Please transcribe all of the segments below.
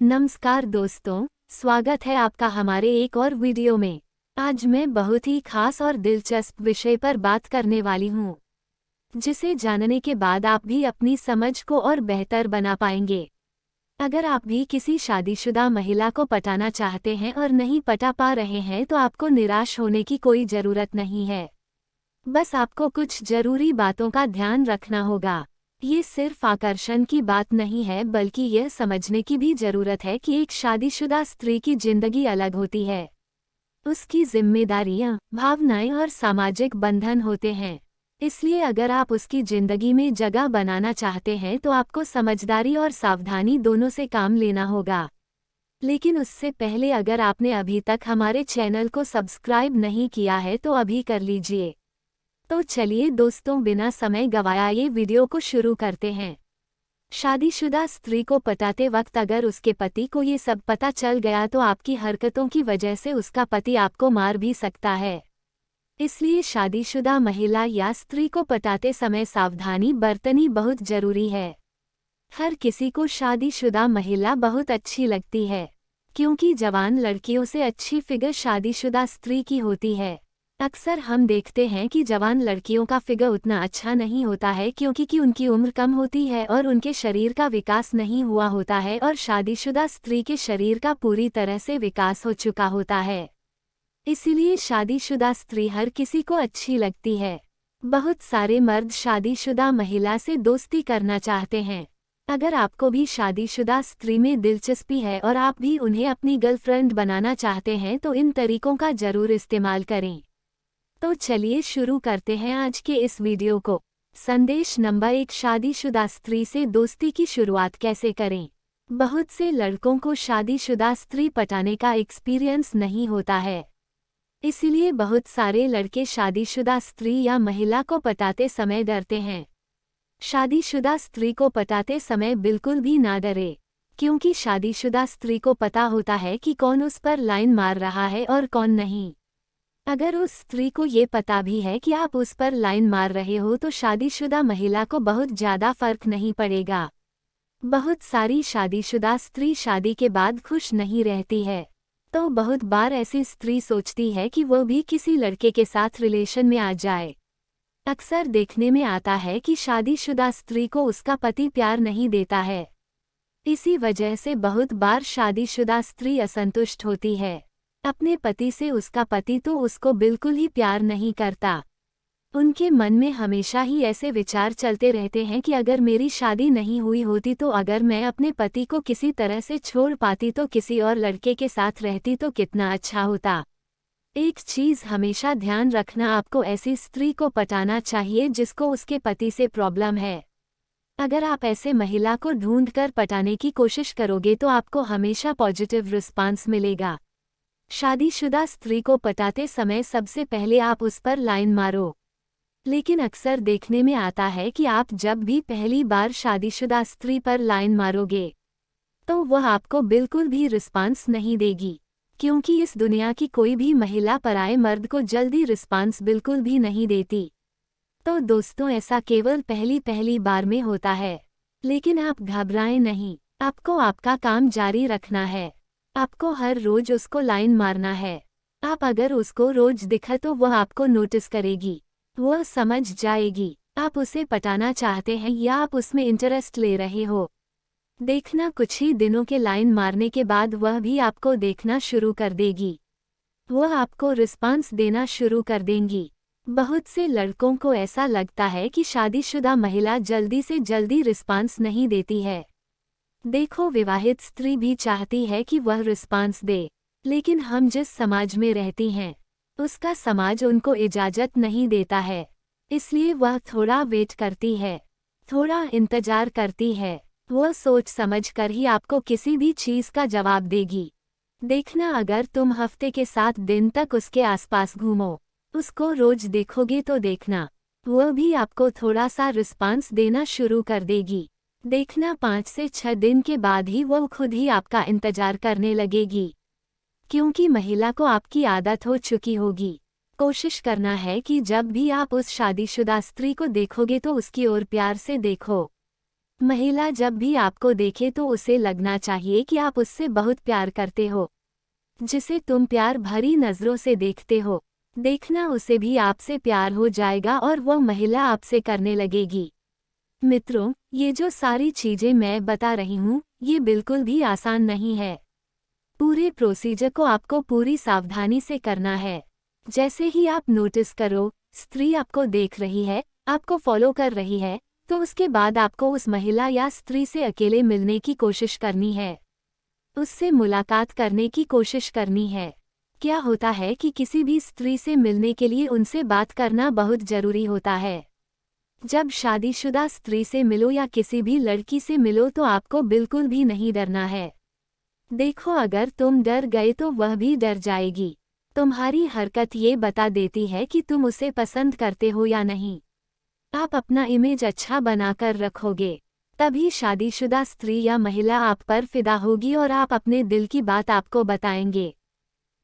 नमस्कार दोस्तों, स्वागत है आपका हमारे एक और वीडियो में। आज मैं बहुत ही खास और दिलचस्प विषय पर बात करने वाली हूँ, जिसे जानने के बाद आप भी अपनी समझ को और बेहतर बना पाएंगे। अगर आप भी किसी शादीशुदा महिला को पटाना चाहते हैं और नहीं पटा पा रहे हैं तो आपको निराश होने की कोई ज़रूरत नहीं है। बस आपको कुछ ज़रूरी बातों का ध्यान रखना होगा। ये सिर्फ आकर्षण की बात नहीं है, बल्कि यह समझने की भी जरूरत है कि एक शादीशुदा स्त्री की जिंदगी अलग होती है। उसकी जिम्मेदारियां, भावनाएं और सामाजिक बंधन होते हैं। इसलिए अगर आप उसकी जिंदगी में जगह बनाना चाहते हैं तो आपको समझदारी और सावधानी दोनों से काम लेना होगा। लेकिन उससे पहले अगर आपने अभी तक हमारे चैनल को सब्सक्राइब नहीं किया है तो अभी कर लीजिए। तो चलिए दोस्तों, बिना समय गवाए ये वीडियो को शुरू करते हैं। शादीशुदा स्त्री को पटाते वक्त अगर उसके पति को ये सब पता चल गया तो आपकी हरकतों की वजह से उसका पति आपको मार भी सकता है। इसलिए शादीशुदा महिला या स्त्री को पटाते समय सावधानी बरतनी बहुत जरूरी है। हर किसी को शादीशुदा महिला बहुत अच्छी लगती है, क्योंकि जवान लड़कियों से अच्छी फिगर शादीशुदा स्त्री की होती है। अक्सर हम देखते हैं कि जवान लड़कियों का फिगर उतना अच्छा नहीं होता है, क्योंकि उनकी उम्र कम होती है और उनके शरीर का विकास नहीं हुआ होता है, और शादीशुदा स्त्री के शरीर का पूरी तरह से विकास हो चुका होता है। इसीलिए शादीशुदा स्त्री हर किसी को अच्छी लगती है। बहुत सारे मर्द शादीशुदा महिला से दोस्ती करना चाहते हैं। अगर आपको भी शादीशुदा स्त्री में दिलचस्पी है और आप भी उन्हें अपनी गर्लफ्रेंड बनाना चाहते हैं तो इन तरीकों का जरूर इस्तेमाल करें। तो चलिए शुरू करते हैं आज के इस वीडियो को। संदेश नंबर 1, शादीशुदा स्त्री से दोस्ती की शुरुआत कैसे करें। बहुत से लड़कों को शादीशुदा स्त्री पटाने का एक्सपीरियंस नहीं होता है। इसीलिए बहुत सारे लड़के शादीशुदा स्त्री या महिला को पटाते समय डरते हैं। शादीशुदा स्त्री को पटाते समय बिल्कुल भी ना डरे, क्योंकि शादीशुदा स्त्री को पता होता है कि कौन उस पर लाइन मार रहा है और कौन नहीं। अगर उस स्त्री को ये पता भी है कि आप उस पर लाइन मार रहे हो तो शादीशुदा महिला को बहुत ज़्यादा फर्क नहीं पड़ेगा। बहुत सारी शादीशुदा स्त्री शादी के बाद खुश नहीं रहती है, तो बहुत बार ऐसी स्त्री सोचती है कि वो भी किसी लड़के के साथ रिलेशन में आ जाए। अक्सर देखने में आता है कि शादीशुदा स्त्री को उसका पति प्यार नहीं देता है। इसी वजह से बहुत बार शादीशुदा स्त्री असंतुष्ट होती है अपने पति से। उसका पति तो उसको बिल्कुल ही प्यार नहीं करता। उनके मन में हमेशा ही ऐसे विचार चलते रहते हैं कि अगर मेरी शादी नहीं हुई होती तो अगर मैं अपने पति को किसी तरह से छोड़ पाती तो किसी और लड़के के साथ रहती तो कितना अच्छा होता। एक चीज़ हमेशा ध्यान रखना, आपको ऐसी स्त्री को पटाना चाहिए जिसको उसके पति से प्रॉब्लम है। अगर आप ऐसे महिला को ढूंढकर पटाने की कोशिश करोगे तो आपको हमेशा पॉजिटिव रिस्पांस मिलेगा। शादीशुदा स्त्री को पटाते समय सबसे पहले आप उस पर लाइन मारो। लेकिन अक्सर देखने में आता है कि आप जब भी पहली बार शादीशुदा स्त्री पर लाइन मारोगे तो वह आपको बिल्कुल भी रिस्पांस नहीं देगी, क्योंकि इस दुनिया की कोई भी महिला पराये मर्द को जल्दी रिस्पांस बिल्कुल भी नहीं देती। तो दोस्तों, ऐसा केवल पहली बार में होता है। लेकिन आप घबराएं नहीं, आपको आपका काम जारी रखना है। आपको हर रोज उसको लाइन मारना है। आप अगर उसको रोज दिखा तो वह आपको नोटिस करेगी, वह समझ जाएगी आप उसे पटाना चाहते हैं या आप उसमें इंटरेस्ट ले रहे हो। देखना, कुछ ही दिनों के लाइन मारने के बाद वह भी आपको देखना शुरू कर देगी, वह आपको रिस्पांस देना शुरू कर देंगी। बहुत से लड़कों को ऐसा लगता है कि शादीशुदा महिला जल्दी से जल्दी रिस्पांस नहीं देती है। देखो, विवाहित स्त्री भी चाहती है कि वह रिस्पांस दे, लेकिन हम जिस समाज में रहती हैं उसका समाज उनको इजाज़त नहीं देता है। इसलिए वह थोड़ा वेट करती है, थोड़ा इंतजार करती है। वह सोच समझ कर ही आपको किसी भी चीज़ का जवाब देगी। देखना, अगर तुम हफ्ते के 7 दिन तक उसके आसपास घूमो, उसको रोज देखोगे तो देखना वह भी आपको थोड़ा सा रिस्पांस देना शुरू कर देगी। देखना, 5 से 6 दिन के बाद ही वह खुद ही आपका इंतजार करने लगेगी, क्योंकि महिला को आपकी आदत हो चुकी होगी। कोशिश करना है कि जब भी आप उस शादीशुदा स्त्री को देखोगे तो उसकी ओर प्यार से देखो। महिला जब भी आपको देखे तो उसे लगना चाहिए कि आप उससे बहुत प्यार करते हो। जिसे तुम प्यार भरी नज़रों से देखते हो, देखना उसे भी आपसे प्यार हो जाएगा और वह महिला आपसे करने लगेगी। मित्रों, ये जो सारी चीजें मैं बता रही हूँ, ये बिल्कुल भी आसान नहीं है। पूरे प्रोसीजर को आपको पूरी सावधानी से करना है। जैसे ही आप नोटिस करो, स्त्री आपको देख रही है, आपको फॉलो कर रही है, तो उसके बाद आपको उस महिला या स्त्री से अकेले मिलने की कोशिश करनी है। उससे मुलाकात करने की कोशिश करनी है। क्या होता है कि किसी भी स्त्री से मिलने के लिए उनसे बात करना बहुत जरूरी होता है। जब शादीशुदा स्त्री से मिलो या किसी भी लड़की से मिलो तो आपको बिल्कुल भी नहीं डरना है। देखो, अगर तुम डर गए तो वह भी डर जाएगी। तुम्हारी हरकत ये बता देती है कि तुम उसे पसंद करते हो या नहीं। आप अपना इमेज अच्छा बनाकर रखोगे, तभी शादीशुदा स्त्री या महिला आप पर फिदा होगी और आप अपने दिल की बात आपको बताएंगे।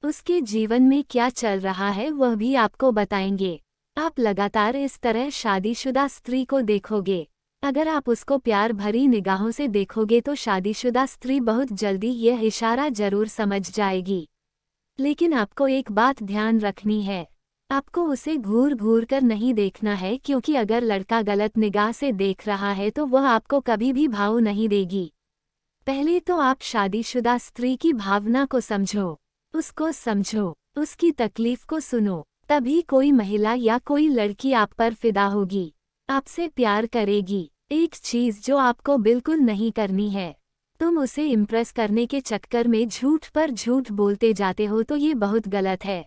उसके जीवन में क्या चल रहा है वह भी आपको बताएंगे। आप लगातार इस तरह शादीशुदा स्त्री को देखोगे। अगर आप उसको प्यार भरी निगाहों से देखोगे तो शादीशुदा स्त्री बहुत जल्दी यह इशारा जरूर समझ जाएगी। लेकिन आपको एक बात ध्यान रखनी है, आपको उसे घूर घूर कर नहीं देखना है, क्योंकि अगर लड़का गलत निगाह से देख रहा है तो वह आपको कभी भी भाव नहीं देगी। पहले तो आप शादीशुदा स्त्री की भावना को समझो, उसको समझो, उसकी तकलीफ को सुनो, तभी कोई महिला या कोई लड़की आप पर फिदा होगी, आपसे प्यार करेगी। एक चीज जो आपको बिल्कुल नहीं करनी है, तुम उसे इम्प्रेस करने के चक्कर में झूठ पर झूठ बोलते जाते हो, तो ये बहुत गलत है,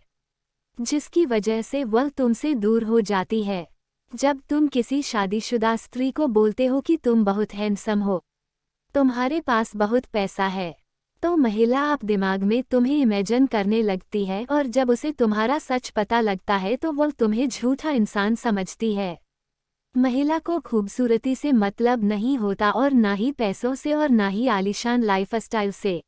जिसकी वजह से वह तुमसे दूर हो जाती है। जब तुम किसी शादीशुदा स्त्री को बोलते हो कि तुम बहुत हैंडसम हो, तुम्हारे पास बहुत पैसा है, तो महिला आप दिमाग में तुम्हें इमेजिन करने लगती है, और जब उसे तुम्हारा सच पता लगता है तो वह तुम्हें झूठा इंसान समझती है। महिला को खूबसूरती से मतलब नहीं होता, और ना ही पैसों से, और ना ही आलीशान लाइफस्टाइल से।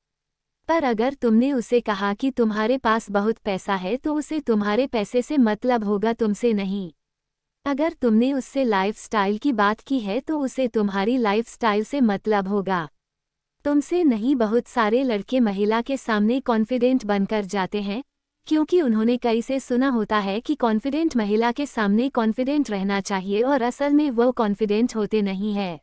पर अगर तुमने उसे कहा कि तुम्हारे पास बहुत पैसा है तो उसे तुम्हारे पैसे से मतलब होगा, तुमसे नहीं। अगर तुमने उससे लाइफस्टाइल की बात की है तो उसे तुम्हारी लाइफस्टाइल से मतलब होगा, तुमसे नहीं। बहुत सारे लड़के महिला के सामने कॉन्फिडेंट बनकर जाते हैं, क्योंकि उन्होंने कई से सुना होता है कि कॉन्फिडेंट महिला के सामने कॉन्फिडेंट रहना चाहिए, और असल में वो कॉन्फिडेंट होते नहीं है।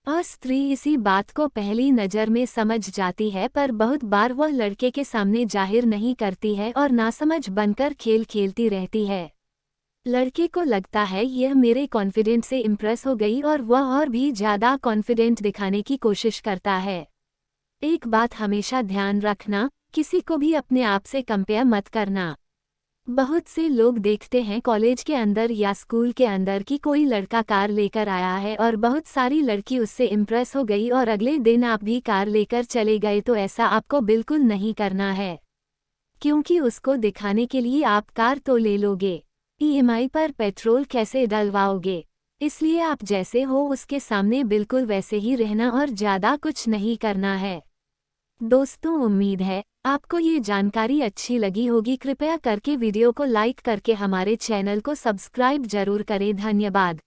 और स्त्री इसी बात को पहली नज़र में समझ जाती है, पर बहुत बार वह लड़के के सामने जाहिर नहीं करती है और नासमझ बनकर खेल खेलती रहती है। लड़के को लगता है यह मेरे कॉन्फिडेंट से इम्प्रेस हो गई, और वह और भी ज़्यादा कॉन्फिडेंट दिखाने की कोशिश करता है। एक बात हमेशा ध्यान रखना, किसी को भी अपने आप से कंपेयर मत करना। बहुत से लोग देखते हैं कॉलेज के अंदर या स्कूल के अंदर कि कोई लड़का कार लेकर आया है और बहुत सारी लड़की उससे इम्प्रेस हो गई, और अगले दिन आप भी कार लेकर चले गए, तो ऐसा आपको बिल्कुल नहीं करना है, क्योंकि उसको दिखाने के लिए आप कार तो ले लोगे, ईएमआई पर पेट्रोल कैसे डलवाओगे। इसलिए आप जैसे हो उसके सामने बिल्कुल वैसे ही रहना, और ज़्यादा कुछ नहीं करना है। दोस्तों, उम्मीद है आपको ये जानकारी अच्छी लगी होगी। कृपया करके वीडियो को लाइक करके हमारे चैनल को सब्सक्राइब जरूर करें। धन्यवाद।